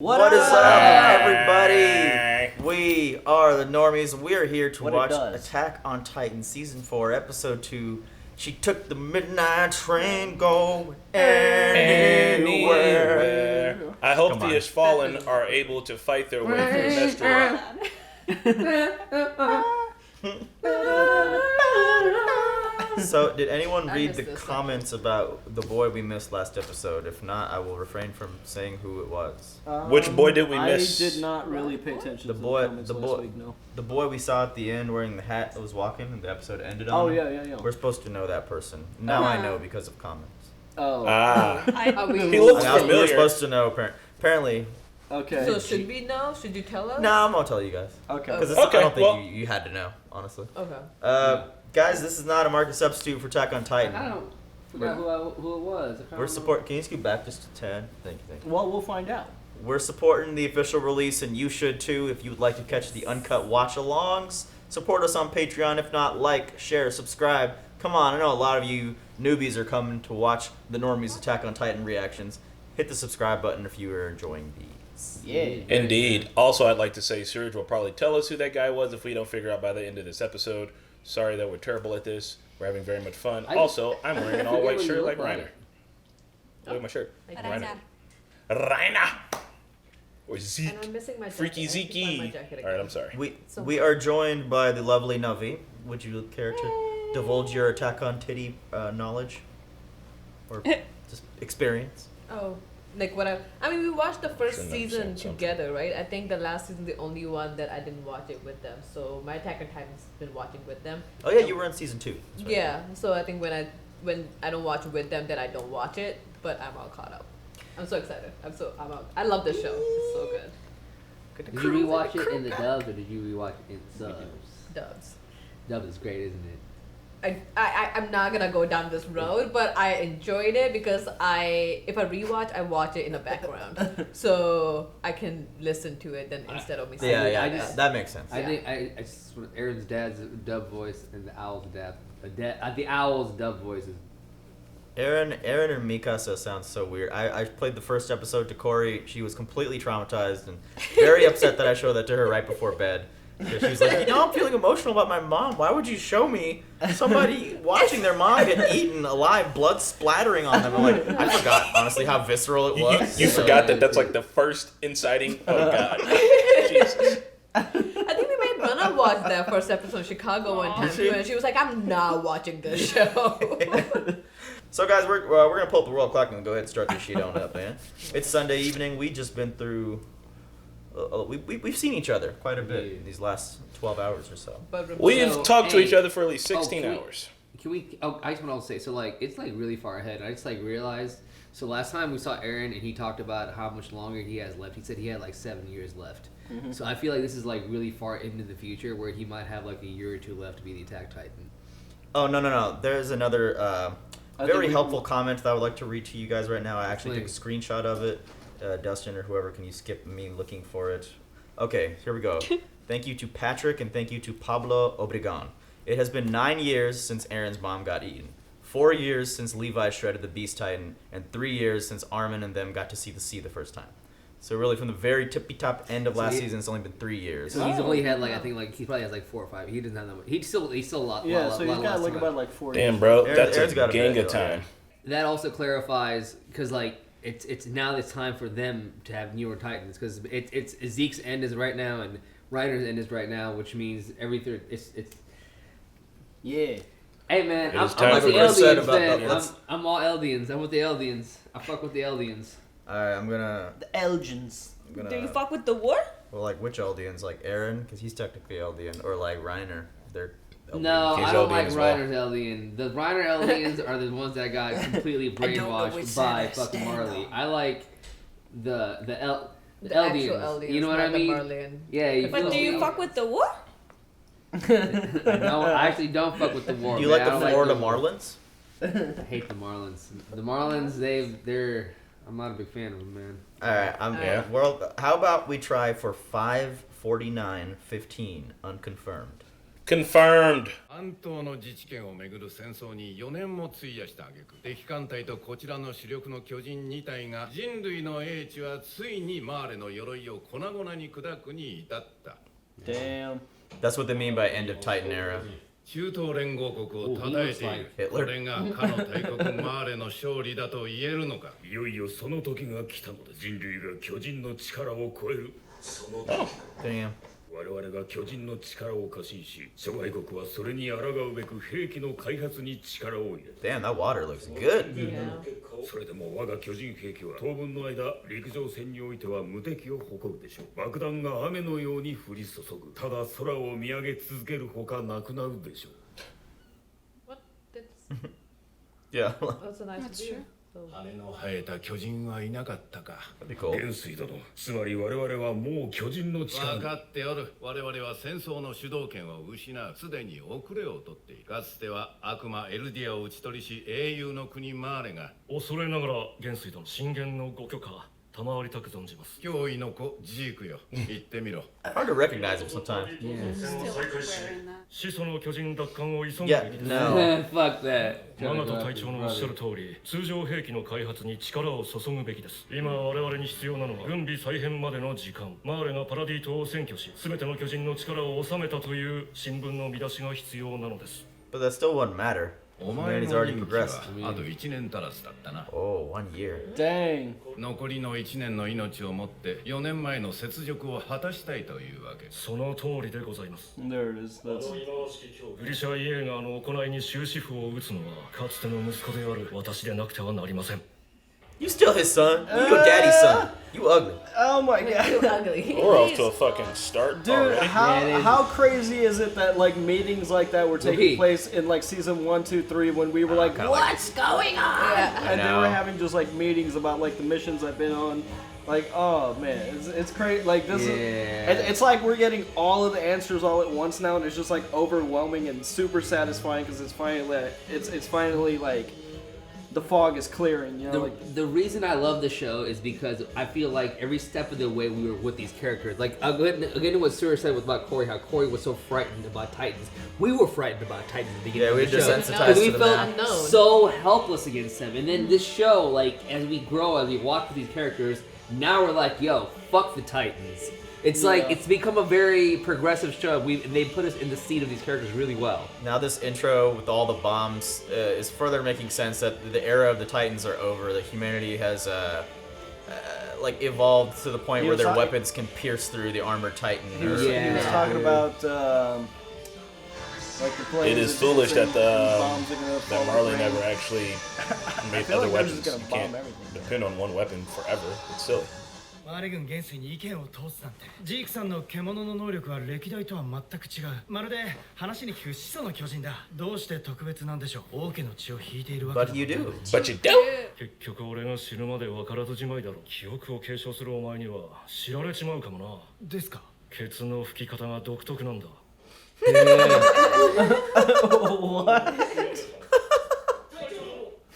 What is up, everybody? We are the Normies, and we are here to watch Attack on Titan Season 4, Episode 2. She took the midnight train, go anywhere. I hope the Ishfallen are able to fight their way through Nestor. So, did anyone read the comments about the boy we missed last episode? If not, I will refrain from saying who it was. Which boy did we miss? I did not really pay attention to the comments last week, no. The boy we saw at the end wearing the hat that was walking and the episode ended on. Oh, yeah. We're supposed to know that person. Now I know because of comments. Oh. He looks familiar. We're supposed to know, apparently. Okay. So should we know? Should you tell us? No, I'm going to tell you guys. Okay. Because I don't think you had to know, honestly. Okay. Guys, this is not a market substitute for Attack on Titan. I don't forgot who it was. Can you scoot back just a tad? Thank you. Well, we'll find out. We're supporting the official release, and you should too if you would like to catch the uncut watch-alongs. Support us on Patreon. If not, like, share, subscribe. Come on, I know a lot of you newbies are coming to watch the Normies Attack on Titan reactions. Hit the subscribe button if you are enjoying these. Yeah. Indeed. Also, I'd like to say Surge will probably tell us who that guy was if we don't figure out by the end of this episode. Sorry that we're terrible at this. We're having very much fun. I'm wearing an all-white shirt like Reiner. Look at my shirt. Reiner. Or Zeke. And I'm missing my jacket. Freaky Zeke. Alright, I'm sorry. We are joined by the lovely Navi. Would you care to divulge your Attack on Titty knowledge? Or just experience? Oh, like what I mean, we watched the first season together, right? I think the last season, the only one that I didn't watch it with them. So my Attack on Titan's been watching with them. Oh yeah, you were in season 2. Right. Yeah, so I think when I don't watch with them, then I don't watch it. But I'm all caught up. I'm so excited. I'm out. I love this show. It's so good. Did you rewatch it in the dubs or did you rewatch it in subs? Dubs. Dubs is great, isn't it? I'm not gonna go down this road, but I enjoyed it because if I rewatch, I watch it in the background, so I can listen to it then instead of me. That makes sense. I think I just Aaron's dad's dub voice and the owl's the owl's dub voices. Aaron and Mikasa sounds so weird. I played the first episode to Corey. She was completely traumatized and very upset that I showed that to her right before bed. She was like, I'm feeling emotional about my mom. Why would you show me somebody watching their mom get eaten alive, blood splattering on them? I'm like, I forgot, honestly, how visceral it was. You forgot that's like the first inciting. Oh, God. Jesus. I think we made Rana watch that first episode in Chicago one time too, and she was like, I'm not watching this show. So, guys, we're going to pull up the world clock and go ahead and start this sheet on up, man. It's Sunday evening. We just been through... We've seen each other quite a bit in these last 12 hours or so. We've talked to each other for at least 16 hours. I just want to say, so, it's, really far ahead. I just, realized, so last time we saw Aaron and he talked about how much longer he has left. He said he had, 7 years left. Mm-hmm. So I feel like this is, really far into the future where he might have, a year or two left to be the Attack Titan. Oh, no. There's another very helpful comment that I would like to read to you guys right now. I actually took a screenshot of it. Dustin or whoever, can you skip me looking for it? Okay, here we go. Thank you to Patrick and thank you to Pablo Obregon. It has been 9 years since Aaron's mom got eaten, 4 years since Levi shredded the Beast Titan, and 3 years since Armin and them got to see the sea the first time. So really, from the very tippy-top end of last season, it's only been 3 years. So he's only had, I think, he probably has, 4 or 5. He doesn't have that much. He's still a lot. Yeah, so he's got, about, 4 years. Damn, bro, that's Aaron's a got gang of time. That also clarifies, because, it's now it's time for them to have newer Titans, because it's Zeke's end is right now and Reiner's end is right now, which means everything it's yeah. Hey man, I'm with the Eldians, man. I'm all Eldians. I'm with the Eldians. I fuck with the Eldians. Alright, I'm gonna... The Eldians. Do you fuck with the war? Well, which Eldians? Aaron? Because he's technically Eldian. Or, Reiner. They're... Eldian. No, He's I don't Eldian like as well. Reiner's Eldian. The Reiner Eldians are the ones that got completely brainwashed by fucking Marley. I like the Eldians. You know what I mean? Yeah. But do you fuck with the war? No, I actually don't fuck with the war. Do you like the Florida Marlins? I hate the Marlins. The Marlins, they're. I'm not a big fan of them, man. Alright, how about we try for 5:49:15 unconfirmed? Confirmed. 半島の自治権をめぐる戦争に4年も費やした挙句、敵艦隊とこちらの主力の巨人2体が人類の英知はついにマーレの鎧を粉々に砕くに至った。Damn. That's what they mean by end of Titan era. 中東連合国を称えている。これがかの大国マーレの勝利だと言えるのか。いよいよその時が来たので、人類が巨人の力を超える。そのDamn. 我々が巨人の力を過信し、諸外国はそれに抗うべく兵器の開発に力を入れ。Damn, that water looks good. Yeah. それでも我が巨人兵器は当分の間陸上戦においては無敵を誇るでしょう。爆弾が雨のように降り注ぐ。ただ空を見上げ続けるほかなくなるでしょう。 What? That's, Yeah. that's a nice That's view. true. So. 羽の生えた巨人はいなかったか。 That'd be cool. 元帥殿、つまり我々はもう巨人の力分かっておる。我々は戦争の主導権を失う。すでに遅れをとっている。かつては悪魔エルディアを討ち取りし、英雄の国マーレが恐れながら元帥殿、進言のご許可賜りたく存じます。脅威の子ジークよ。言ってみろ。 Hard to recognize him sometimes. Still wearing that. 始祖の巨人奪還を急ぐべき Yeah, です。 no. Fuck that. マガト隊長のおっしゃる通り、通常兵器の開発に力を注ぐべきです。今我々に必要なのは軍備再編までの時間。マーレがパラディ島を占拠し、全ての巨人の力を収めたという新聞の見出しが必要なのです。But that still wouldn't matter. お前 Humanity's の already 任期は progressed. あと1年足らずだったな。 Oh, 1 year. Dang. 残りの1年の命をもって4年前の雪辱を果たしたいというわけ。その通りでございます。 There it is. That's グリシャ・イエーガーの行いに終止符を打つのは、かつての息子である私でなくてはなりません。 You still his son. You your daddy's son. You ugly. oh my god. You're ugly. We're off to a fucking start Dude, already. how crazy is it that like meetings like that were taking place in like season 1, 2, 3 when we were like, what's going on? Yeah. And they were having just like meetings about like the missions I've been on. Like, oh man, it's crazy. Like this is, it's like we're getting all of the answers all at once now, and it's just like overwhelming and super satisfying because it's finally like the fog is clearing. You know, The reason I love the show is because I feel like every step of the way we were with these characters. Like again to what Sura said about Corey, how Corey was so frightened about Titans. We were frightened about Titans at the beginning Yeah, we of were the show. desensitized We to the felt map. Unknown. so helpless against them. And then this show, like as we grow, as we walk with these characters, now we're like, yo, fuck the Titans. It's like it's become a very progressive show. They put us in the seat of these characters really well. Now this intro with all the bombs is further making sense that the era of the Titans are over. That humanity has like evolved to the point where their weapons can pierce through the armored Titan. he was talking about like the planes. It is and foolish that bombs are gonna fall Marley on the never ground. actually made feel other like they're just weapons. gonna You bomb can't everything. depend on one weapon forever. It's silly. マーレ軍元帥に意見を通すなんてジークさんの獣の能力は歴代とは全く違う。まるで話に聞く始祖の巨人だ。どうして特別なんでしょう。王家の血を引いているわけだ。 But you do. But you don't. 結局俺が死ぬまで分からずじまいだろう。記憶を継承するお前には知られちまうかもな。ですか。ケツの吹き方が独特なんだ。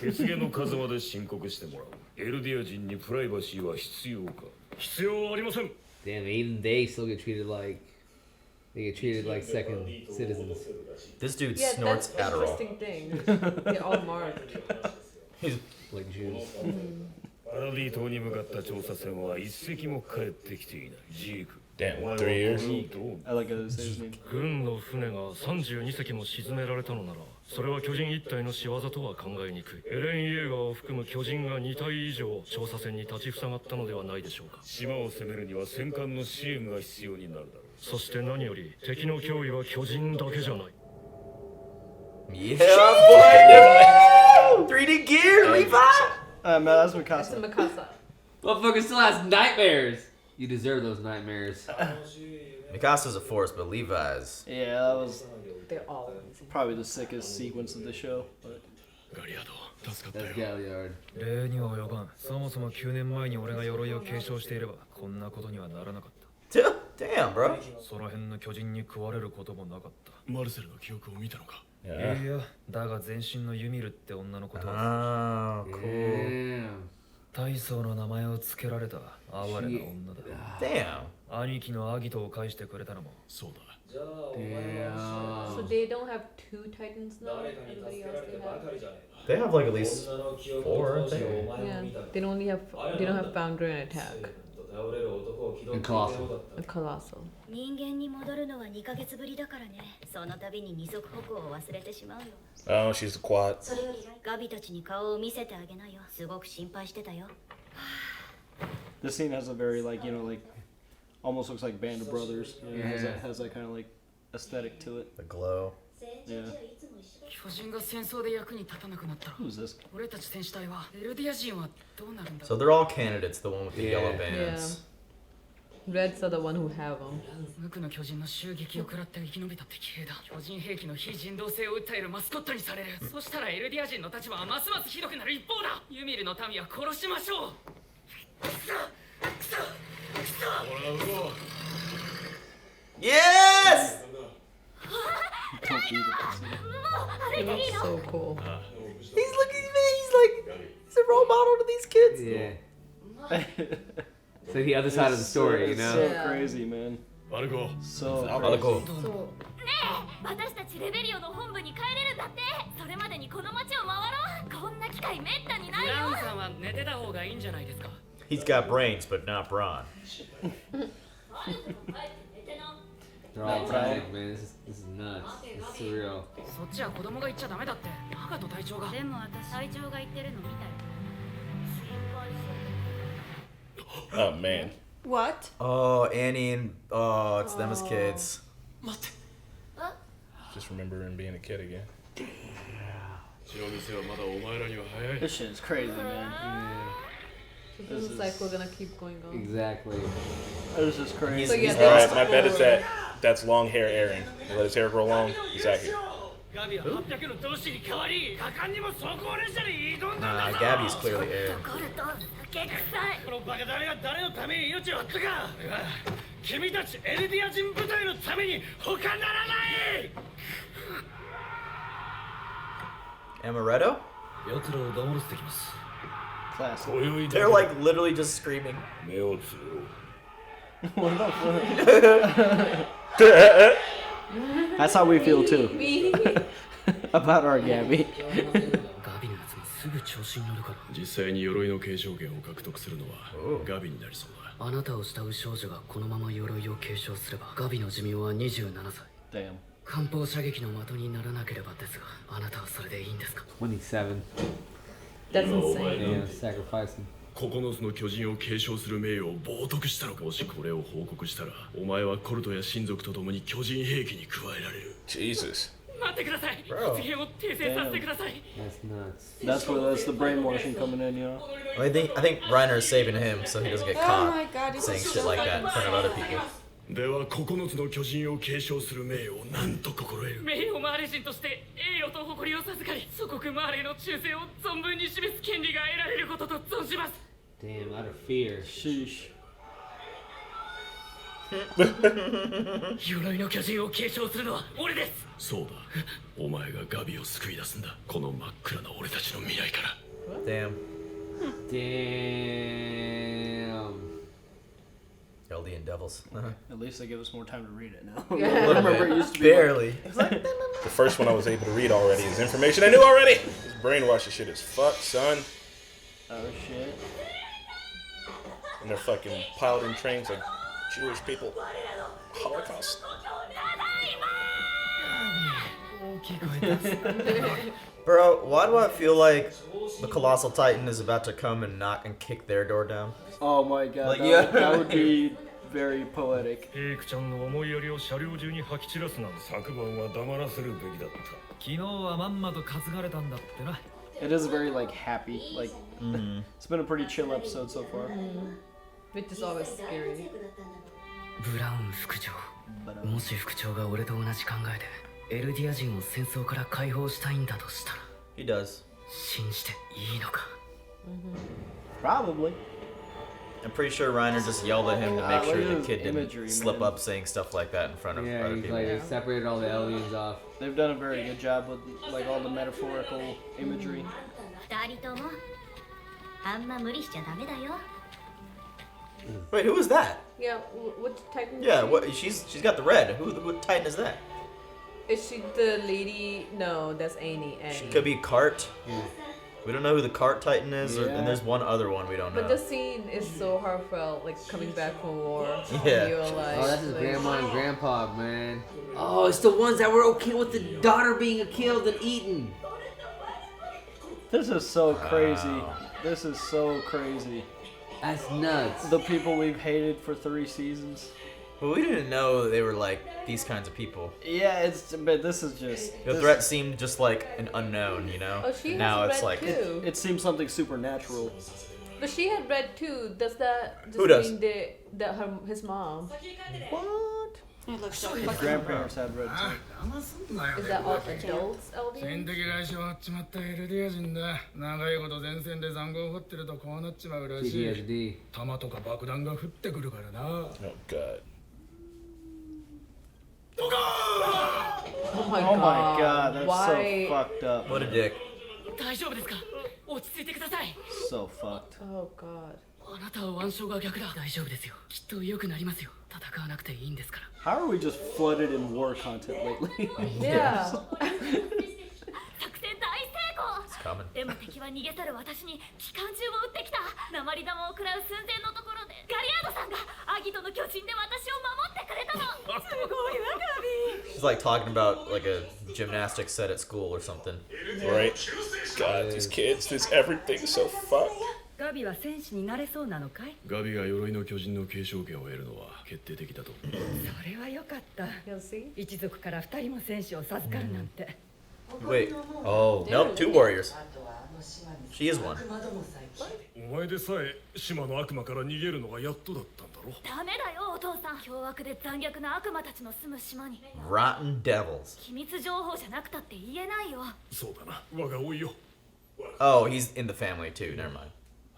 血毛の数まで申告してもらう。エルディア人にプライバシーは必要か。必要ありません。 Damn, even they still get treated like second citizens. This dude Yeah, snorts that's an Adderall. interesting thing. They're all marked. He's Like Jews. パラディ島に向かった調査船は一隻も帰ってきていない。ジーク。 Damn, お前は 3 years. これをどう I like how they say his name. 軍の船が32隻も沈められたのなら、それは巨人一体の仕業とは考えにくい。エレン・イエーガーを含む巨人が2体以上調査船に立ちふさがったのではないでしょうか。島を攻めるには戦艦の支援が必要になるだろう。そして何より敵の脅威は巨人だけじゃない。 yeah, boy. 3D gear, Levi. Man, that's That's Mikasa. a Mikasa. Motherfucker still has nightmares. You deserve those nightmares. Mikasa's a force, but Levi's. Yeah, that was They're all amazing. probably the sickest sequence of the show. But ガリアド、助かった That's よ。 Galliard. 礼には及ばん。そもそも9年前に俺が鎧を継承していればこんなことにはならなかった。 Damn, bro. その辺の巨人に食われることもなかった。マルセルの記憶を見たのか。 Yeah. いや、だが全身のユミルって女のことは Oh, cool. Damn. 大層の名前を付けられた哀れな女だ。 Damn. 兄貴のアギトを返してくれたのもそうだ。 Damn. So they don't have 2 Titans now? Everybody else They have like at least 4, I think. Yeah, they don't have Founder and Attack. And Colossal. And Colossal. 人間に戻るのは2ヶ月ぶりだからね。その度に二足歩行を忘れてしまうよ。 Oh, she's the quad. それよりガビたちに顔を見せてあげなよ。すごく心配してたよ。 This scene has a very like almost looks like Band of Brothers. Has that kind of like aesthetic to it. The glow. Yeah. 巨人が戦争で役に立たなくなったら Who's this? 俺たち戦士隊はエルディア人はどうなるんだ So they're all candidates, the one with the yellow Yeah. bands. Reds are the one who have them. 無垢の巨人の襲撃を食らって生き延びた敵兵だ巨人兵器の非人道性を訴えるマスコットにされるそしたらエルディア人の立場はますますひどくなる一方だユミルの民は殺しましょうくそくそくそ Yes! It looks so cool. He's looking at me. He's a role model to these kids. Yeah. It's like the other side of the story, you know? So Yeah. crazy, man. Falco. So Falco. So ねえ、私たちレベリオの本部に帰れるんだって。それまでにこの街を回ろう。こんな機会めったにないブラウンよ。さんは寝てた方がいいんじゃないですか He's got brains, but not brawn. They're all dramatic, man. This is nuts. It's surreal. そっちは子供が言っちゃダメだって長門隊長がでも私隊長が言ってるの見たよ。 Oh man. what? Oh, Annie and it's them as kids. Just remembering being a kid again. this shit is crazy, man. So this is like we're gonna keep going on. Exactly. This is crazy. So yeah, Alright, my bet is that's long hair Aaron. You let his hair grow long, he's out here. ガビは800の同志に変わり果敢にも走行列車に挑んだんだ Nah, ぞ Gabby's clearly Aaron. コルト、酒臭い。このバカ誰が誰のために命を張ったか俺は君たちエルディア人部隊のために他ならない Amaretto? 奴らを黙らせてきます Classic. They're like literally just screaming. 目をつろう That's how we feel too about our Gabi. ガビのやつもすぐ調子に乗るから実際に鎧の継承権を獲得するのはガビになりそうだあなたを慕う少女がこのまま鎧を継承すればガビの寿命は27歳 Damn. 艦砲射撃の的にならなければですがあなたはそれでいいんですか27. That's insane. Yeah, sacrificing. 9つの巨人を継承する名誉を冒涜したのかもしこれを報告したらお前はコルトや親族と共に巨人兵器に加えられる Jesus. 待ってください Bro. 発言を訂正させてください That's nuts. That's the brainwashing coming in, you know. I think Reiner is saving him so he doesn't get Oh caught my god, this saying is shit so like that in front of other people. では9つの巨人を継承する名誉を何と心得る名誉マーレ人として栄誉と誇りを授かり祖国マーレの忠誠を存分に示す権利が得られることと存じます Damn, out of fear. Sheesh. 鎧の巨人を継承するのは俺ですそうだお前がガビを救い出すんだこの真っ暗な俺たちの未来から Damn. Damn. Eldian devils. At least they give us more time to read it now. Yeah. A little Remember, bit. it used to be Barely. The first one I was able to read already is information I knew already. This brainwashing shit is fuck, son. Oh shit. And they're fucking piled in trains like Jewish people. Holocaust. Bro, why do I feel like the Colossal Titan is about to come and knock and kick their door down? Oh my god. Like, that, yeah. that would be very poetic. エイクちゃんの思いやりを車両中に吐き散らすなんて昨晩は黙らせるべきだった昨日はまんまと担がれたんだってな It is very like happy. Like it's been a pretty chill episode so far. Which is always scary. ブラウン副長もし副長が俺と同じ考えでエルディア人を戦争から解放したいんだとしたら He does. 信じていいのか Probably. I'm pretty sure Reiner just yelled at him to make sure look at the his kid didn't imagery, slip man. up saying stuff like that in front of Yeah, other he's people. like, they separated all the Eldians off. They've done a very good job with like all the metaphorical imagery. 二人ともあんま無理しちゃダメだよ。Wait, who is that? Yeah, what Titan? Yeah, what? She's got the red. What Titan is that? Is she the lady? No, that's Annie. She could be Cart. We don't know who the Cart Titan is, and there's one other one we don't know. But the scene is so heartfelt, like coming back from war. Yeah. Like, oh, that's his grandma and grandpa, man. Oh, it's the ones that were okay with the daughter being killed and eaten. This is so crazy. This is so crazy. That's nuts. The people we've hated for 3 seasons. But we didn't know they were like these kinds of people. Yeah, but this is just... The threat seemed just like an unknown, you know? Oh, she now has it's red like too. It seems something supernatural. But she had red too. Does that just Who does? mean his mom? What? It looks His grandparents had red too. Is that all adults, Eldian? 戦的来襲終わっちまったエルディア人だ。長いこと前線で塹壕を掘ってるとこうなっちまうらしい。PTSD. 弾とか爆弾が降ってくるからな。Oh god. Oh my Oh my god, that's Why? so fucked up. What a dick. 大丈夫ですか？落ち着いてください。 So fucked. Oh god. あなたは腕章が逆だ。大丈夫ですよ。きっと良くなりますよ。戦わなくていいんですから。 How are we just flooded in war content lately? Yeah. 作戦大成功 It's coming. でも敵は逃げ去る私に機関銃を撃ってきた鉛玉を食らう寸前のところでガリアードさんがアギトの巨人で私を守ってくれたのすごいわガビ It's like talking about like a gymnastics set at school or something. Right? God, these kids, this everything's so fucked. ガビは戦士になれそうなのかい？ガビが鎧の巨人の継承権を得るのは決定的だと。それはよかった。一族から2人も戦士を授かるなんて。Wait. Oh, nope, 2 warriors. She is one. お前でさえ島の悪魔から逃げるのがやっとだったんだろ。ダメだよお父さん凶悪で残虐な悪魔たちの住む島に Rotten devils. 機密情報じゃなくたって言えないよそうだな。我が多いよ。Oh, he's in the family too. Never mind.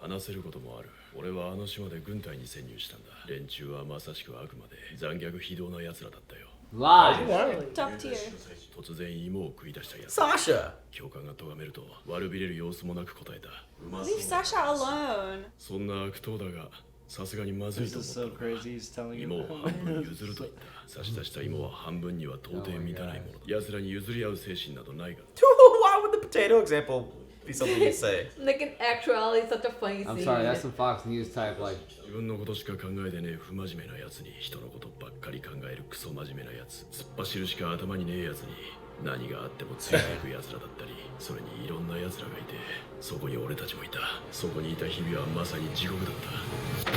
話せることもある。俺はあの島で軍隊に潜入したんだ。連中はまさしく悪魔で残虐非道な奴らだったよ。Live. Top tier. 突然芋を食い出したやつ。Sasha. 教官が咎めると悪びれる様子もなく答えた。 Leave Sasha alone. そんな悪党だがさすがにまずい This と is 思 so った。 crazy. He's telling 芋 you. を半分譲ると言った。差し出した芋は半分には到底満たないものだ。奴らに譲り合う精神などないが。Why would the potato example be something you say? Like in actuality, such a funny scene. I'm sorry, that's some Fox News type like. 自分のことしか考えてねえ不真面目な奴に人のことばっかり考えるクソ真面目な奴突っ走るしか頭にねえ奴に何があってもついていく奴らだったりそれにいろんな奴らがいてそこに俺たちもいたそこにいた日々はまさに地獄だった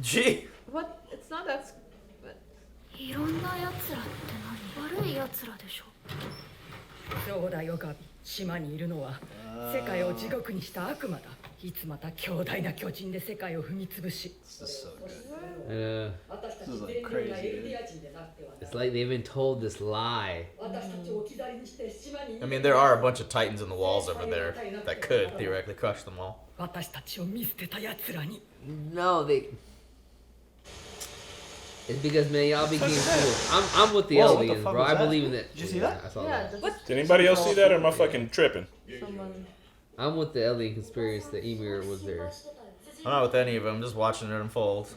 Gee. What? It's not that. いろんな奴らって何悪い奴らでしょそうだよガビ。島にいるのは世界を地獄にした悪魔だ。いつまた強大な巨人で世界を踏み潰し。This is so good. This is like crazy. Dude. It's like they've been told this lie. I mean, there are a bunch of titans in the walls over there that could theoretically crush them all. 私たちを見捨てた奴らに。 No, they. It's because man, y'all became cool. I'm with the Whoa, what the Eldians, fuck bro. was I that? believe in that. Did you see that? I saw Yeah. that. Did anybody else see that or am I fucking tripping? Someone. I'm with the Eldian conspiracy that Emir was there. I'm not with any of them. I'm just watching it unfold.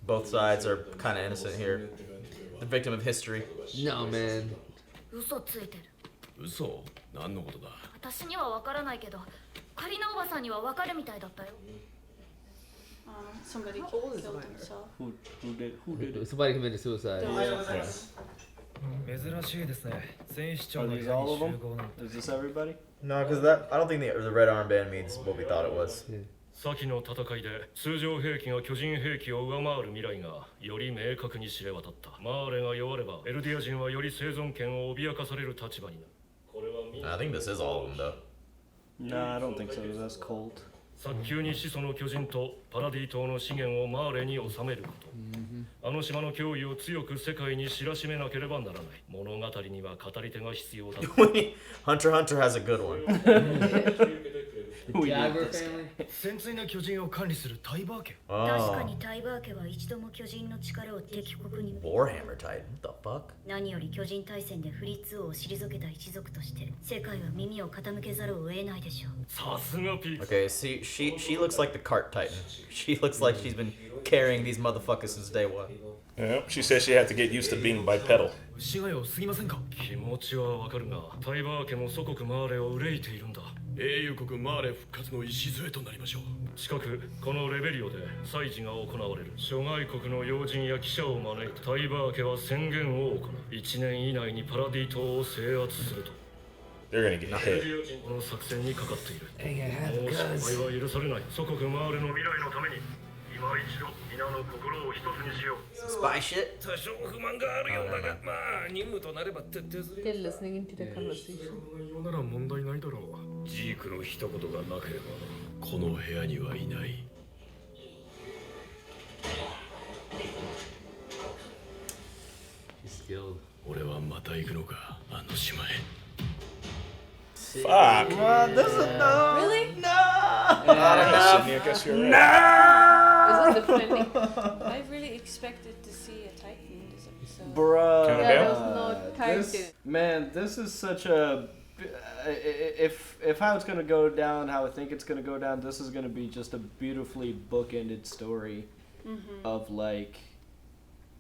Both sides are kind of innocent here. The victim of history. No, man. 嘘ついてる嘘何のことだ私には分からないけどカリナおばさんには分かるみたいだったよ Somebody killed himself. Who did it? Somebody committed suicide. 珍しいですね。戦士 Are 長の these 部屋 all に of 集 them? 合なんて。 Is this everybody? No, because I don't think the red armband means what we thought it was. 先の戦いで通常兵器が巨人兵器を上回る未来がより明確に知れ渡った。マーレが弱ればエルディア人はより生存権を脅かされる立場になる。これはみんな I think this is all of them though. No, I don't think so. That's Colt. 早急に始祖の巨人とパラディ島の資源をマーレに収めること。あの島の脅威を強く世界に知らしめなければならない。物語には語り手が必要だ。Hunter x Hunter has a good one. We need Jagger this. family. 潜水の巨人を管理するタイバー家。確かにタイバー家は一度も巨人の力を敵国に Warhammer Titan? What the fuck? 何より巨人大戦でフリッツ王を退けた一族として世界は耳を傾けざるを得ないでしょう。さすがピーク。 Okay, see, she looks like the cart Titan. She looks like she's been carrying these motherfuckers since day one. Yeah, she said she had to get used to being bipedal. 市街を過ぎませんか。気持ちはわかるが、タイバー家も祖国マーレを憂いているんだ。英雄国マーレ復活の礎となりましょう。近くこのレベリオで祭事が行われる。諸外国の要人や記者を招いてタイバー家は宣言を行う。1年以内にパラディ島を制圧すると。They're gonna get hit. この作戦にかかっている。もう失敗は許されない。祖国マーレの未来のために今一度皆の心を一つにしよう。 Spy shit? 多少不満があるようだが、まあ任務となれば徹底する。 They're listening into the conversation. なら問題ないだろう。ジークの一言がなければこの部屋にはいない。俺はまた行くのか、あの島へ。Fuck. What? This is no. Really? No. Sydney, I guess you're right. This is defending. I really expected to see a Titan this episode. Bruh. Count it Yeah, down? there's no Titan. Man, this is such a. If how it's gonna go down, how I think it's gonna go down, this is gonna be just a beautifully bookended story of like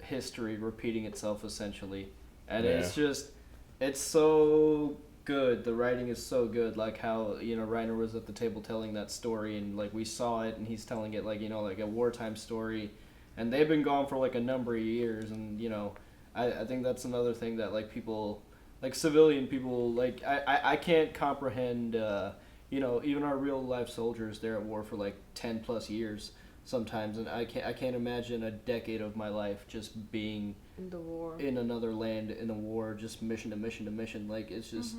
history repeating itself essentially, and it's just, it's so good. The writing is so good. Like how, you know, Reiner was at the table telling that story, and like we saw it, and he's telling it like, you know, like a wartime story, and they've been gone for like a number of years, and you know, I think that's another thing that like people. Like civilian people, like I can't comprehend, you know, even our real life soldiers, they're at war for like 10 plus years sometimes, and I can't imagine a decade of my life just being In the war. in another land in a war, just mission to mission to mission. Like it's just.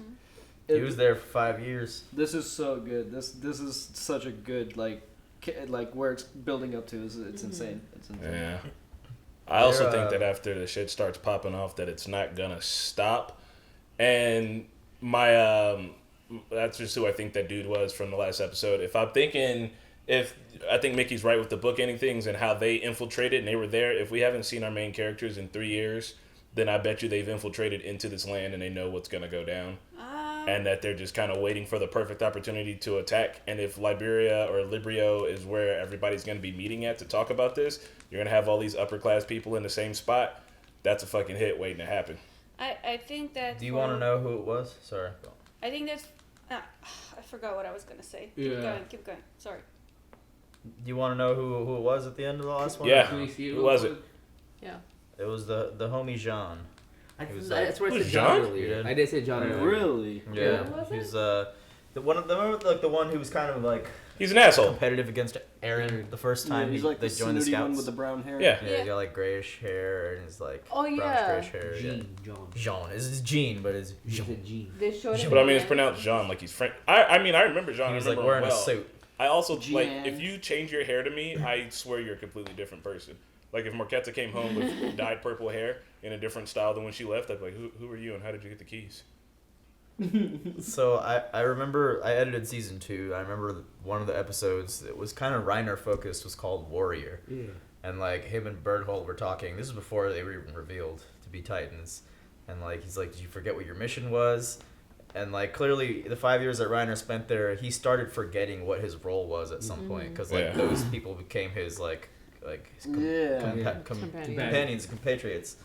He was there for 5 years. This is so good. This is such a good like where it's building up to is it's insane. It's insane. Yeah. I also think that after the shit starts popping off, that it's not gonna stop. And my that's just who I think that dude was from the last episode. I think Mickey's right with the book ending things and how they infiltrated and they were there. If we haven't seen our main characters in 3 years, then I bet you they've infiltrated into this land and they know what's gonna go down. And that they're just kind of waiting for the perfect opportunity to attack. And if Liberia or Librio is where everybody's gonna be meeting at to talk about this, you're gonna have all these upper class people in the same spot. That's a fucking hit waiting to happen. I think that. Do you want to know who it was? Sorry. I think that's. I forgot what I was gonna say. Keep going. Sorry. Do you want to know who it was at the end of the last one? Yeah. Who was it? Yeah. It was the homie Jean. That's where I said John earlier. I did say John earlier. Really? Yeah. He's the one who was kind of like. He's an asshole. Competitive against Aaron the first time he's like they joined the scouts. One with the brown hair. Yeah. Yeah, he's got like grayish hair and he's like brownish grayish hair. Jean. It's Jean, but it's Jean. They showed him. But I mean, it's pronounced Jean, like he's French. I mean, I remember Jean. He was I remember like wearing him well. a suit. I also like if you change your hair to me, I swear you're a completely different person. Like if Marquetta came home with dyed purple hair in a different style than when she left, I'd be like, who are you and how did you get the keys? So I remember I edited season 2. I remember one of the episodes that was kind of Reiner focused was called Warrior. Yeah. And like him and Berthold were talking. This is before they were even revealed to be Titans. And like he's like, did you forget what your mission was? And like clearly the 5 years that Reiner spent there, he started forgetting what his role was at some point because like those people became his companions, compatriots.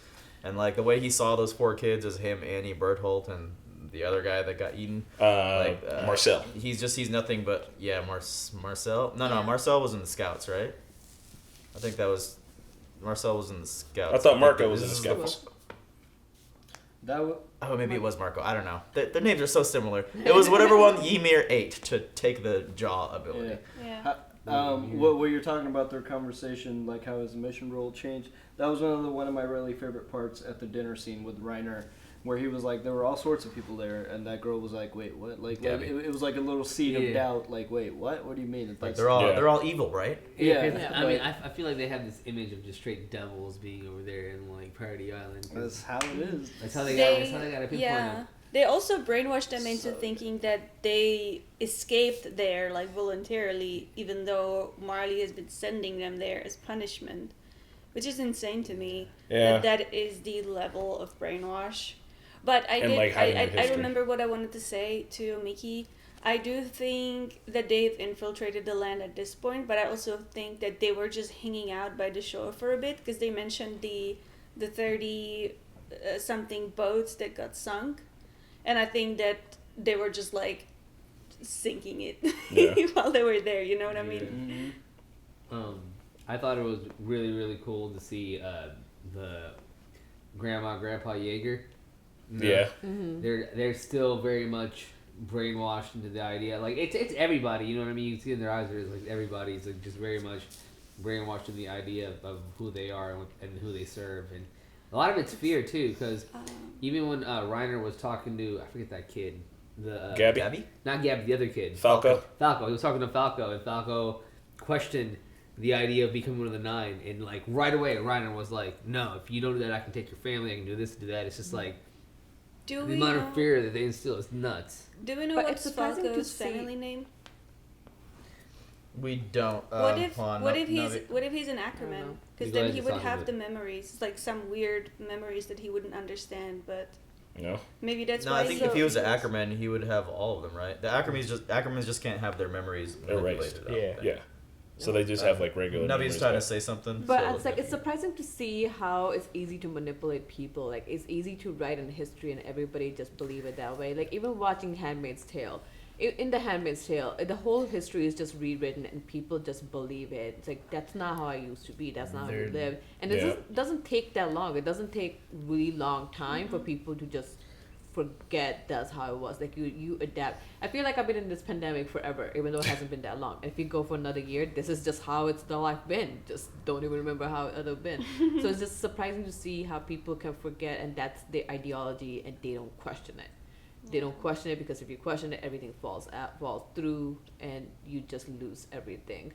And like the way he saw those 4 kids as him, Annie, Berthold, and the other guy that got eaten, Marcel. He's nothing but Marcel. No, Marcel was in the scouts, right? I think that was Marcel was in the scouts. I thought Marco was in the scouts. Maybe it was Marco. I don't know. Their names are so similar. It was whatever one Ymir ate to take the jaw ability. Yeah. What you're talking about their conversation, like how his mission role changed. That was one of my really favorite parts at the dinner scene with Reiner, where he was like, there were all sorts of people there, and that girl was like, wait, what? Like it was like a little seed of doubt. Like, wait, what? What do you mean? Like they're all evil, right? Yeah. I mean, I feel like they have this image of just straight devils being over there in like Paradis Island. That's how it is. That's how they got to pinpoint them. They also brainwashed them into thinking that they escaped there, like, voluntarily, even though Marley has been sending them there as punishment, which is insane to me. Yeah. That is the level of brainwash. But I remember what I wanted to say to Miki. I do think that they've infiltrated the land at this point, but I also think that they were just hanging out by the shore for a bit, because they mentioned the 30 something boats that got sunk. And I think that they were just like sinking it while they were there. You know what I mean? I thought it was really, really cool to see the grandpa Jaeger. Yeah. They're still very much brainwashed into the idea. Like it's everybody. You know what I mean? You see in their eyes, there's like everybody's like just very much brainwashed in the idea of who they are and who they serve. And a lot of it's fear too, because even when Reiner was talking to, I forget that kid, Gabi? Not Gabi, the other kid, Falco. He was talking to Falco, and Falco questioned the idea of becoming one of the 9, and like right away Reiner was like, "No, if you don't do that, I can take your family. I can do this, do that." It's just like the amount of fear that they instill is nuts. Do we know what's Falco's family name? We don't. What if he's an Ackerman? Because then he would have the memories, like some weird memories that he wouldn't understand. But no, maybe that's why. No, I think if he was an Ackerman, he would have all of them, right? The Ackermans just can't have their memories erased. Yeah. So they just have like regular. Navi's trying to say something. But it's surprising to see how it's easy to manipulate people. Like it's easy to write in history and everybody just believe it that way. Like even watching Handmaid's Tale. In the Handmaid's Tale, the whole history is just rewritten and people just believe it. It's like, that's not how I used to be. That's not how I live. And it doesn't take that long. It doesn't take really long time for people to just forget that's how it was. Like you adapt. I feel like I've been in this pandemic forever, even though it hasn't been that long. And if you go for another year, this is just how it's the life been. Just don't even remember how it other been. So it's just surprising to see how people can forget, and that's their ideology, and they don't question it. They don't question it, because if you question it, everything falls through, and you just lose everything.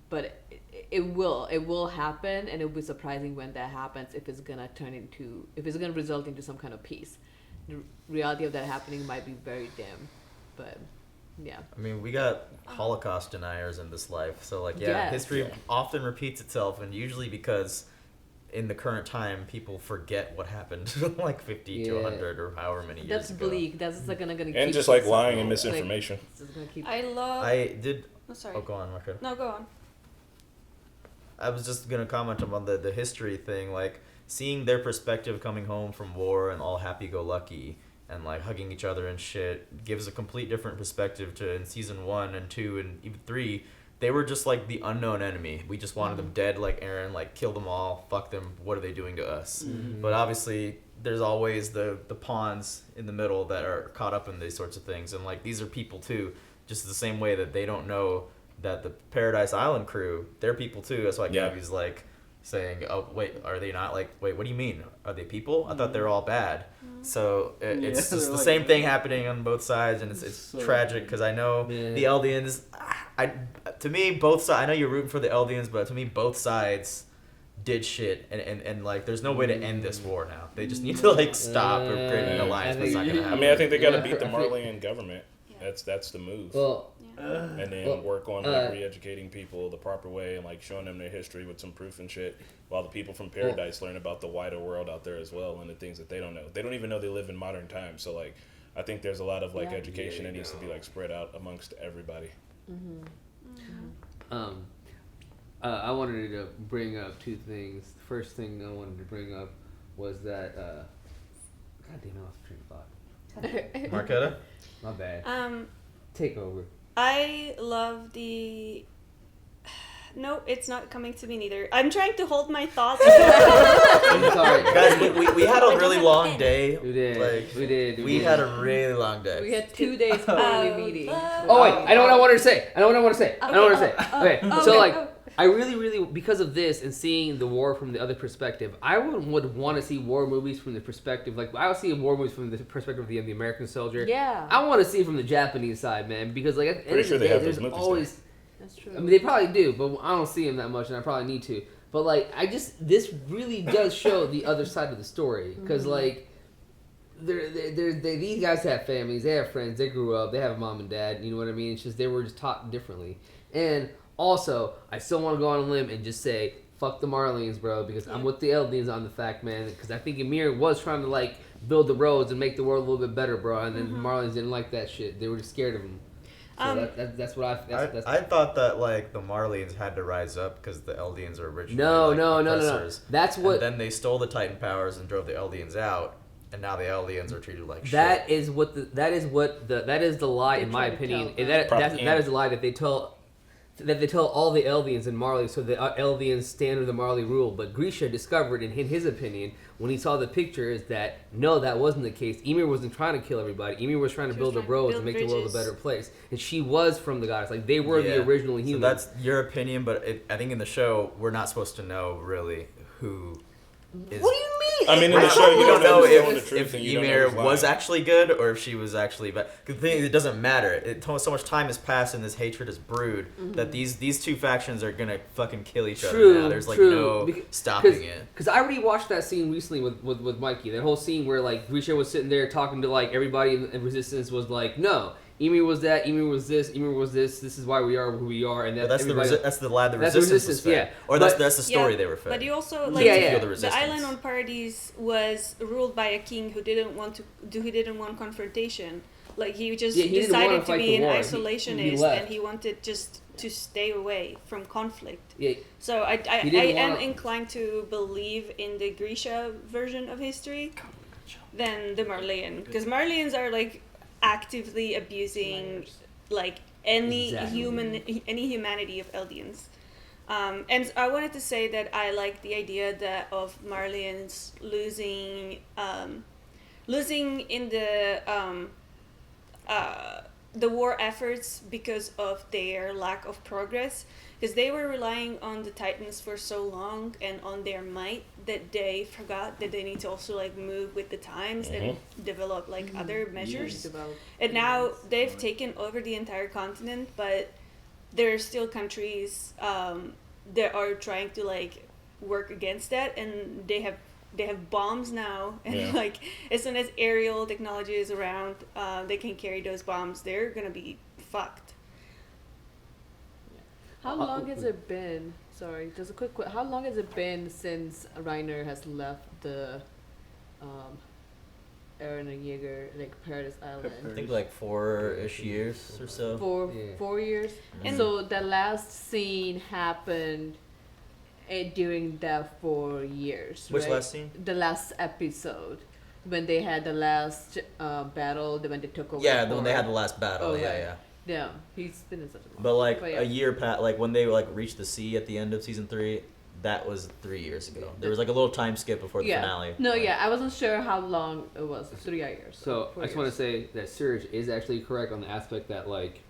But it will happen, and it'll be surprising when that happens. If it's gonna result into some kind of peace. The reality of that happening might be very dim, but yeah. I mean, we got Holocaust deniers in this life, so like history often repeats itself, and usually because in the current time, people forget what happened like 50 to 100 or however many years ago. That's bleak. That's gonna keep. And just like lying and misinformation. Oh, sorry. Oh, go on, Marco. No, go on. I was just gonna comment on the history thing, like seeing their perspective coming home from war and all happy-go-lucky and like hugging each other and shit gives a complete different perspective to in season 1 and 2 and even 3. They were just like the unknown enemy. We just wanted them dead, like Eren, like kill them all, fuck them, what are they doing to us? But obviously there's always the pawns in the middle that are caught up in these sorts of things, and like these are people too, just the same way that they don't know that the Paradise Island crew, they're people too. That's why Gabi's like saying, oh wait, are they not? Like, wait, what do you mean? Are they people? I thought they were all bad. So it's just the same thing happening on both sides, and it's so tragic, because I know the Eldians, to me, both sides, I know you're rooting for the Eldians, but to me, both sides did shit, and like, there's no way to end this war now. They just need to like stop or create an alliance, but it's not gonna happen. I mean, I think they gotta beat the Marleyan government. That's the move. Well, and then work on like re-educating people the proper way and like showing them their history with some proof and shit, while the people from Paradise learn about the wider world out there as well and the things that they don't know. They don't even know they live in modern times. So like, I think there's a lot of like education that needs to be like spread out amongst everybody. I wanted to bring up 2 things. The first thing I wanted to bring up was that God damn, I lost the train of thought. Marquetta? My bad. Take over. I love the... No, it's not coming to me neither. I'm trying to hold my thoughts. I'm sorry. Guys, we had a really long day. We did. We had a really long day. We had 2 days early meeting. Oh wait, I know what I wanted to say. Okay, so like, I really, because of this and seeing the war from the other perspective, I would want to see war movies from the perspective, like, I would see war movies from the perspective of the American soldier. Yeah. I want to see it from the Japanese side, man, because like, at the end of the day, there's always... That's true. I mean, they probably do, but I don't see them that much, and I probably need to. But like, this really does show the other side of the story, because like, these guys have families, they have friends, they grew up, they have a mom and dad. You know what I mean? It's just they were just taught differently. And also, I still want to go on a limb and just say, fuck the Marlians, bro, because I'm with the Eldians on the fact, man, because I think Ymir was trying to, like, build the roads and make the world a little bit better, bro, and then the Marlians didn't like that shit. They were just scared of him. So that's what I thought that, like, the Marlians had to rise up because the Eldians are originally No. That's what... And then they stole the Titan powers and drove the Eldians out, and now the Eldians are treated like shit. That is the lie, in my opinion. That is the lie that they tell... That they tell all the Eldians in Marley, so the Eldians stand under the Marley rule. But Grisha discovered, in his opinion, when he saw the pictures, that no, that wasn't the case. Ymir wasn't trying to kill everybody. Ymir was trying to build the roads and make the world a better place. And she was from the goddess. Like, they were the original humans. So that's your opinion, but I think in the show, we're not supposed to know, really, who is... What do you mean? I mean, in the show, you don't know if Ymir was actually good or if she was actually bad. The thing, it doesn't matter. So much time has passed and this hatred is brewed that these two factions are gonna fucking kill each other now. There's like no stopping it. Because I already watched that scene recently with Mikey. That whole scene where like Grisha was sitting there talking to like everybody in Resistance was like, no, Ymir was that, Ymir was this, Ymir was this. This is why we are who we are, and that's the Resistance was fed. Or that's the story they were fed. But you also like the island on Paradis was ruled by a king who didn't want confrontation. Like he just decided to be an isolationist, and he wanted just to stay away from conflict. Yeah. So I am inclined to believe in the Grisha version of history than the Marleyan, because Marleyans are like actively abusing like any humanity of Eldians. And I wanted to say that I like the idea that of Marleyans losing in the war efforts because of their lack of progress, because they were relying on the Titans for so long and on their might that they forgot that they need to also like move with the times and develop like other measures. And now they've taken over the entire continent, but there are still countries that are trying to like work against that, and they have bombs now, and like as soon as aerial technology is around, they can carry those bombs. They're gonna be fucked. How long has it been? Sorry, just a quick. How long has it been since Reiner has left the Eren and Jaeger, like Paradis Island? I think like 4-ish years or so. 4 years. And so the last scene happened during that 4 years. Which right? last scene? The last episode. When they had the last battle, when they took over. Yeah, when they had the last battle. Oh, yeah. Yeah, he's been in such a long. But like a year past, like when they like reached the sea at the end of season 3, that was 3 years ago. There was like a little time skip before the finale. No, I wasn't sure how long it was. 3 years. So I just want to say that Surge is actually correct on the aspect that like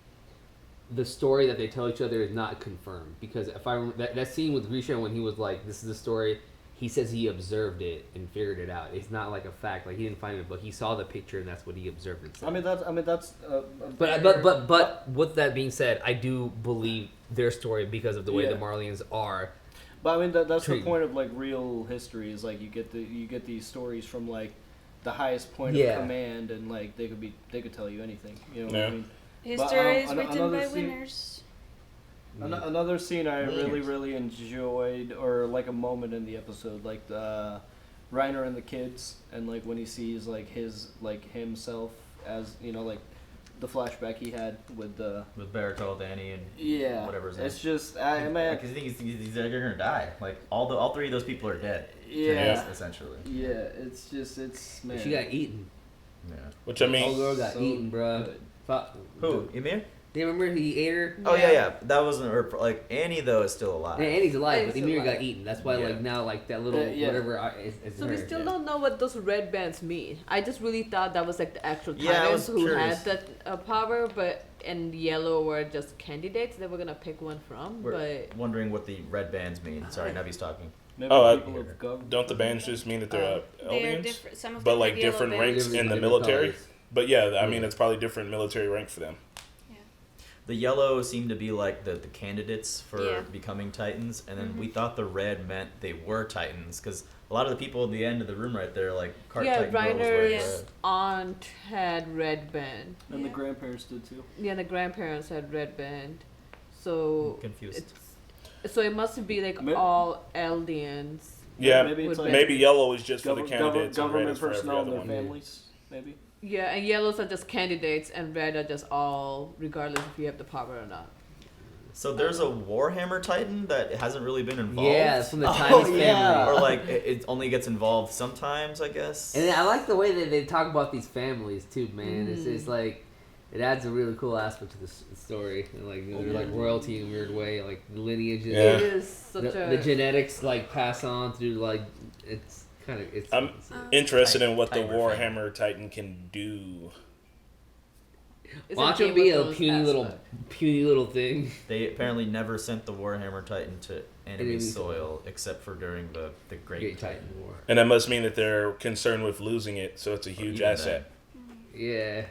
the story that they tell each other is not confirmed, because if I remember that scene with Grisha when he was like, "This is the story." He says he observed it and figured it out. It's not like a fact. Like he didn't find it, but he saw the picture and that's what he observed and said. I mean that's. But with that being said, I do believe their story because of the way the Marlians are. But I mean that's the point of like real history, is like you get these stories from like the highest point of command, and like they could tell you anything. You know what I mean? History is written by winners. Another scene I really enjoyed, or like a moment in the episode, like the Reiner and the kids, and like when he sees like himself as, you know, like the flashback he had with Baritol, Danny, and whatever his name. It's just because he's they're gonna die. Like all 3 of those people are dead. Yeah, essentially. Yeah, it's man. She got eaten. Yeah. Which I mean, old girl got eaten, bro. Who? Ymir? Do you remember he ate her? Oh yeah. That wasn't her. Like Annie though is still alive. Yeah, Annie's alive, but Ymir got eaten. That's why like now like that little whatever is so her. we still don't know what those red bands mean. I just really thought that was like the actual Titans who had that power, but and yellow were just candidates that we're gonna pick one from. We're wondering what the red bands mean. Sorry, Navi's talking. Don't the bands just mean that they're Eldians? But like different ranks in the military? But yeah, I mean it's probably different military rank for them. the yellow seemed to be like the candidates for becoming Titans, and then we thought the red meant they were Titans, because a lot of the people in the end of the room right there, like Titan Reiner's aunt had red band. And the grandparents did too. Yeah, the grandparents had red band. So I'm confused. So it must be like all Eldians. Yeah, maybe yellow is just for the candidates. Government personnel and their families, maybe. Yeah, and yellows are just candidates, and red are just all, regardless if you have the power or not. So there's a Warhammer Titan that hasn't really been involved? Yeah, it's from the Titus family. Or like, it only gets involved sometimes, I guess? And I like the way that they talk about these families, too, man. It's like, it adds a really cool aspect to the story. And like, they're like royalty in a weird way, like the lineages. Yeah. It is such the genetics, like, pass on through, like, it's kind of... I'm interested in what the Warhammer Titan can do. Watch him be a puny little thing. They apparently never sent the Warhammer Titan to enemy soil except for during the Great Titan War. And that must mean that they're concerned with losing it, so it's a huge asset. Yeah.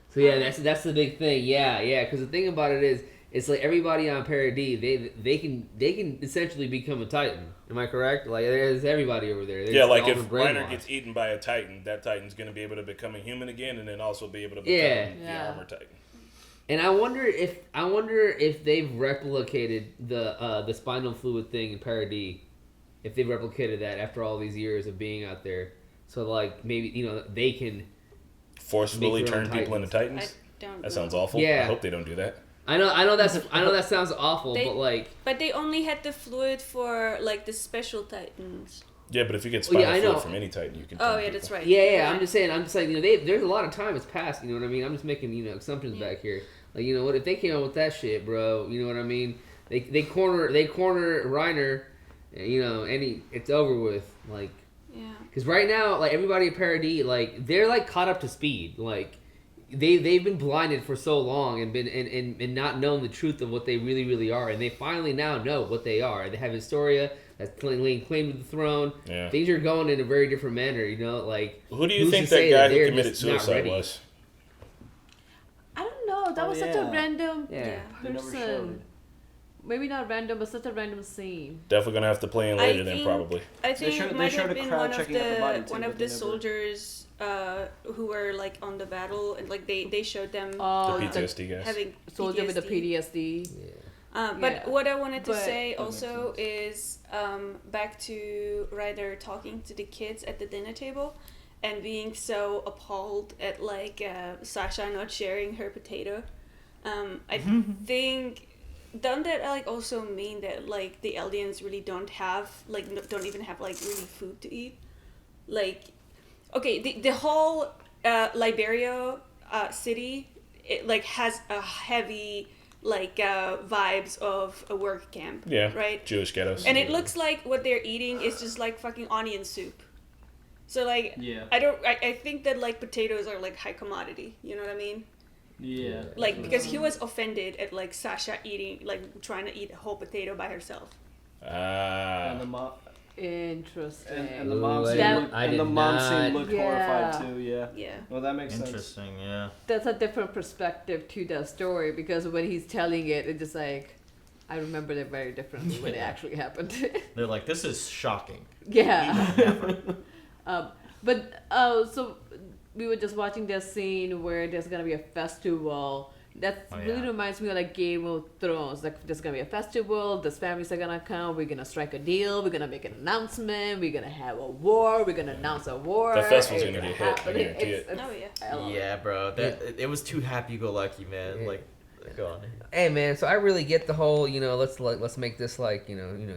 So yeah, that's the big thing. Yeah. Because the thing about it is, it's like everybody on Paradis, they can essentially become a Titan. Am I correct? Like there's everybody over there. Yeah, like if Reiner gets eaten by a Titan, that Titan's going to be able to become a human again, and then also be able to become the armor Titan. And I wonder if they've replicated the spinal fluid thing in Paradis, if they've replicated that after all these years of being out there. So like maybe they can forcibly turn people into Titans. That sounds awful. Yeah. I hope they don't do that. I know that sounds awful, but they only had the fluid for like the special Titans. Yeah, but if you get spinal fluid from any Titan, you can. That's right. Yeah. I'm just saying, there's a lot of time has passed. You know what I mean? I'm just making assumptions back here. Like what if they came out with that shit, bro? You know what I mean? They corner Reiner, and it's over with. Like, because right now, like everybody at Paradis, like they're like caught up to speed, like. They've been blinded for so long and been and not known the truth of what they really are, and they finally now know what they are. They have Historia that's laying claim to the throne. Yeah. Things are going in a very different manner, like. Who do you think that guy who committed suicide was? I don't know. That was such a random person. Maybe not random, but such a random scene. Definitely gonna have to play in later then, probably. I think it might have been one of the soldiers who were like on the battle, and like they showed them the PTSD guys having soldier with the PTSD. But what I wanted to say also is back to Reiner talking to the kids at the dinner table and being so appalled at like Sasha not sharing her potato. I think doesn't that like also mean that like the Eldians really don't even have like really food to eat? Like, okay, the whole Liberia city, it like has a heavy like vibes of a work camp. Yeah. Right. Jewish ghettos. And it looks like what they're eating is just like fucking onion soup. So like, I think that like potatoes are like high commodity. You know what I mean? Yeah. Like, because he was offended at like Sasha trying to eat a whole potato by herself. And the mom. Interesting. And the mom seemed horrified too. Yeah. Yeah. Well, that makes sense. Interesting. Yeah. That's a different perspective to the story, because when he's telling it, it's just like, I remember it very differently when it actually happened. They're like, this is shocking. Yeah. So we were just watching this scene where there's gonna be a festival. That really reminds me of like Game of Thrones. Like there's gonna be a festival. These families are gonna come. We're gonna strike a deal. We're gonna make an announcement. We're gonna have a war. We're gonna announce a war. The festival's gonna get hit. I guarantee it. Yeah, bro. It was too happy-go-lucky, man. Yeah. Like, go on. Hey, man. So I really get the whole, let's make this like,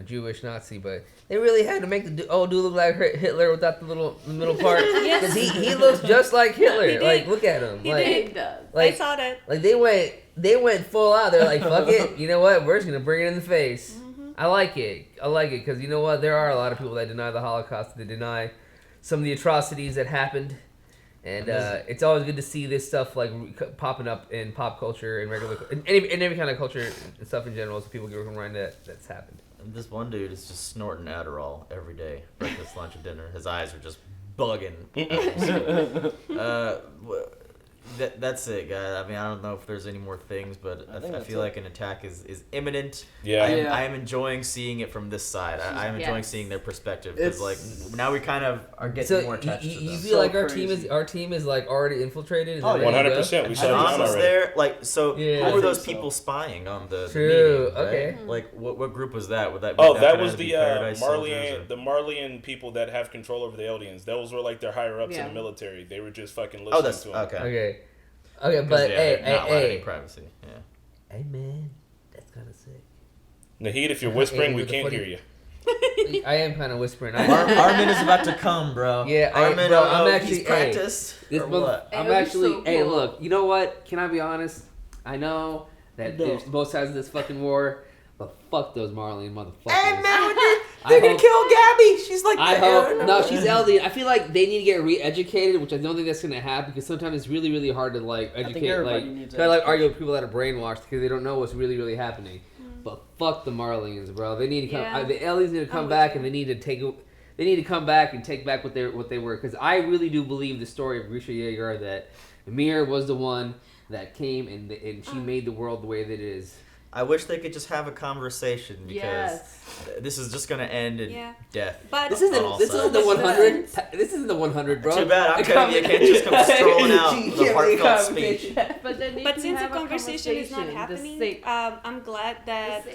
Jewish Nazi, but they really had to make the dude look like Hitler without the middle part, because he looks just like Hitler. Like, look at him. He does. Like, I saw that. Like they went full out. They're like, fuck it. You know what? We're just gonna bring it in the face. Mm-hmm. I like it because you know what? There are a lot of people that deny the Holocaust. They deny some of the atrocities that happened. And it's always good to see this stuff like popping up in pop culture and in every kind of culture and stuff in general, so people get reminded that's happened. And this one dude is just snorting Adderall every day, breakfast, lunch, and dinner. His eyes are just bugging. That's it, guys. I mean, I don't know if there's any more things, but I feel like an attack is imminent. Yeah. I am enjoying seeing it from this side. I am enjoying seeing their perspective because like now we kind of are getting more attached to them. You feel like our team is like already infiltrated? 100%. We saw John was already. there. Like, so who were those people spying on the meeting? Right? Okay. Like, what group was that? Would that that was the Marley Marleyan people that have control over the Eldians. Those were like their higher ups in the military. They were just fucking listening to them. Okay, but hey, privacy. Yeah. Hey man, that's kind of sick. Nahid, if you're whispering, we can't hear you. I am kind of whispering. Armin is about to come, bro. Yeah, Armin, bro, I'm actually he's practiced. What? I'm actually. Hey, look. You know what? Can I be honest? I know that there's both sides of this fucking war, but fuck those Marley motherfuckers. Hey man, they're gonna kill Gabi. She's like. I hope. No, she's Eldian. I feel like they need to get re-educated, which I don't think that's gonna happen because sometimes it's really, really hard to like educate. Like argue with people that are brainwashed because they don't know what's really, really happening. But fuck the Marleyans, bro. They need to come. The Eldians need to come back, and they need to take. They need to come back and take back what they were. Because I really do believe the story of Grisha Yeager that Ymir was the one that came and she made the world the way that it is. I wish they could just have a conversation because this is just gonna end in death. But this isn't the 100. This isn't the 100, bro. Too bad. You can't just come strolling out the heartfelt speech. But since the conversation is not happening, I'm glad that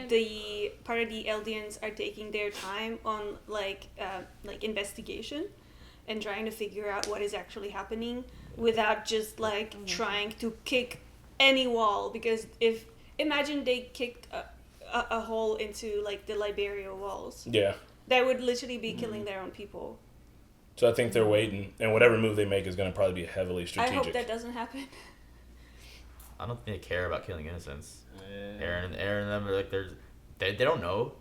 the Paradis Eldians are taking their time on like investigation and trying to figure out what is actually happening without just like trying to kick any wall. Because imagine they kicked a hole into like the Liberia walls. Yeah. That would literally be killing their own people. So I think they're waiting, and whatever move they make is going to probably be heavily strategic. I hope that doesn't happen. I don't think they care about killing innocents. Aaron and them are like they don't know.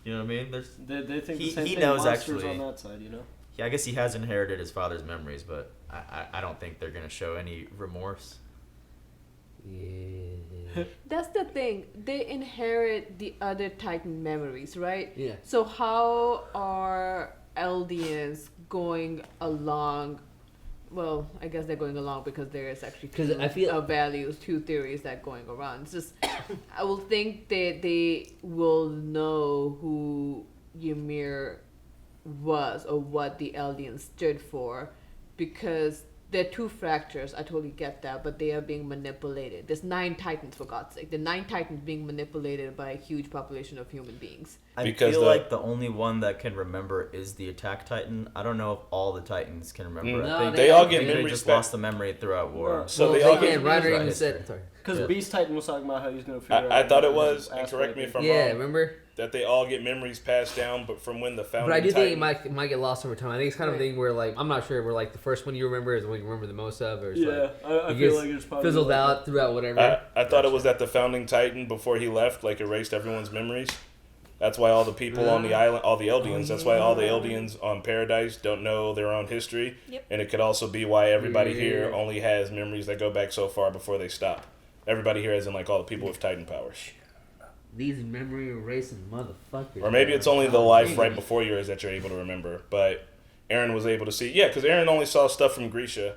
You know what I mean? They think the same he thing. Knows Monsters actually on that side, you know. Yeah, I guess he has inherited his father's memories, but I don't think they're gonna show any remorse. Yeah. That's the thing. They inherit the other Titan memories, right? Yeah. So how are Eldians going along? Well, I guess they're going along because there is actually two theories that going around. It's just I will think that they will know who Ymir was or what the Eldians stood for, because there are two fractures. I totally get that, but they are being manipulated. There's 9 Titans, for God's sake. The 9 Titans being manipulated by a huge population of human beings. I feel like the only one that can remember is the Attack Titan. I don't know if all the Titans can remember. No, they all get memories. They just lost the memory throughout war. So they all get Reiner said. Because Beast Titan was talking about how he's going to figure out. I thought it was, and correct me if I'm wrong. Yeah, remember? That they all get memories passed down, but from when the founding. But I do Titan, think it might get lost over time. I think it's kind of a thing where, like, I'm not sure where, like, the first one you remember is the one you remember the most of, or I feel like it's probably fizzled out throughout whatever. I thought it was that the founding Titan, before he left, like, erased everyone's memories. That's why all the people on the island, all the Eldians, that's why all the Eldians on Paradise don't know their own history. Yep. And it could also be why everybody here only has memories that go back so far before they stop. Everybody here as in, like, all the people with Titan powers. These memory erasing motherfuckers. Or maybe it's only the life right before yours that you're able to remember. But Aaron was able to see. Yeah, because Aaron only saw stuff from Grisha,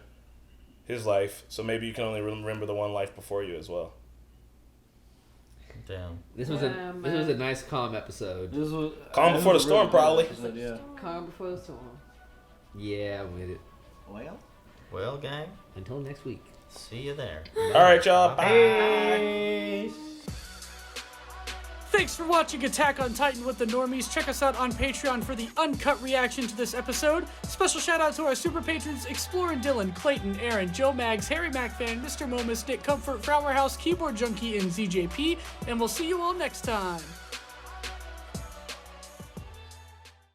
his life. So maybe you can only remember the one life before you as well. Damn. This was a nice calm episode. Calm before the storm, probably. Calm before the storm. Yeah, I'm with it. Well, gang. Until next week. See you there. All right, y'all. Bye. Thanks for watching Attack on Titan with the Normies. Check us out on Patreon for the uncut reaction to this episode. Special shout out to our super patrons Explorin' Dylan, Clayton, Aaron, Joe Mags, Harry MacFan, Mr. Momus, Nick Comfort, Flower House, Keyboard Junkie, and ZJP. And we'll see you all next time.